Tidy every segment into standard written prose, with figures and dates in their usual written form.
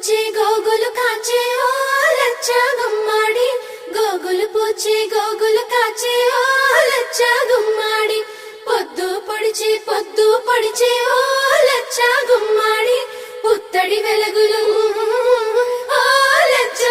పూచే గోగులు కాచే ఓ లచ్చ గుమ్మాడి గోగులు పూచే గోగులు కాచే ఓ లచ్చ గుమ్మాడి పొద్దు పొడిచే ఓ లచ్చ గుమ్మాడి పుత్తడి వెలుగులు ఓ లచ్చ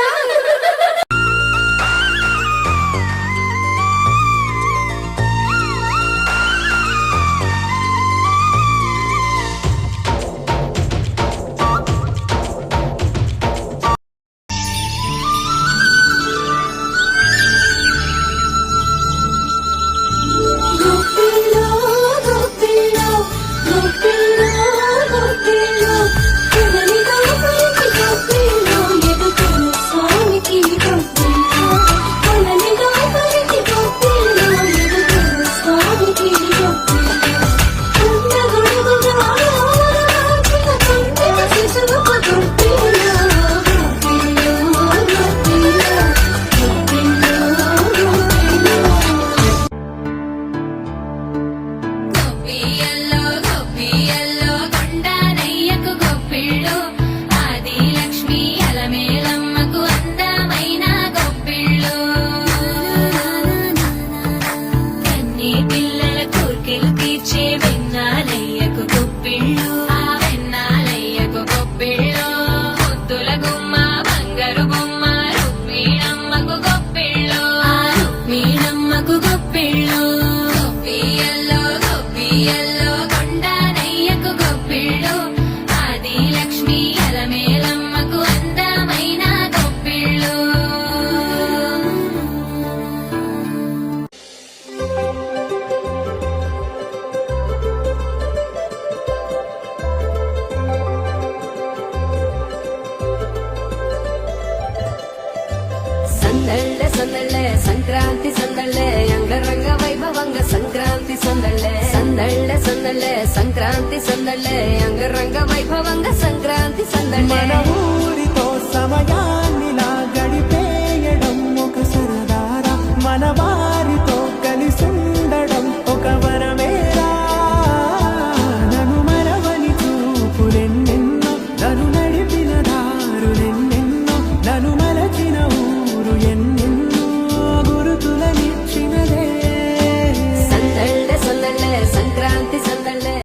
సందళ్ళే సంక్రాంతి సందళ్ళే అంగరంగ వైభవంగ సంక్రాంతి సందళ్ళే సందళ్ళే సంక్రాంతి సందళ్ళే అంగరంగ వైభవంగ సంక్రాంతి సందళ్ళే మన ఊరితో సమయాన్నిలా గడిపి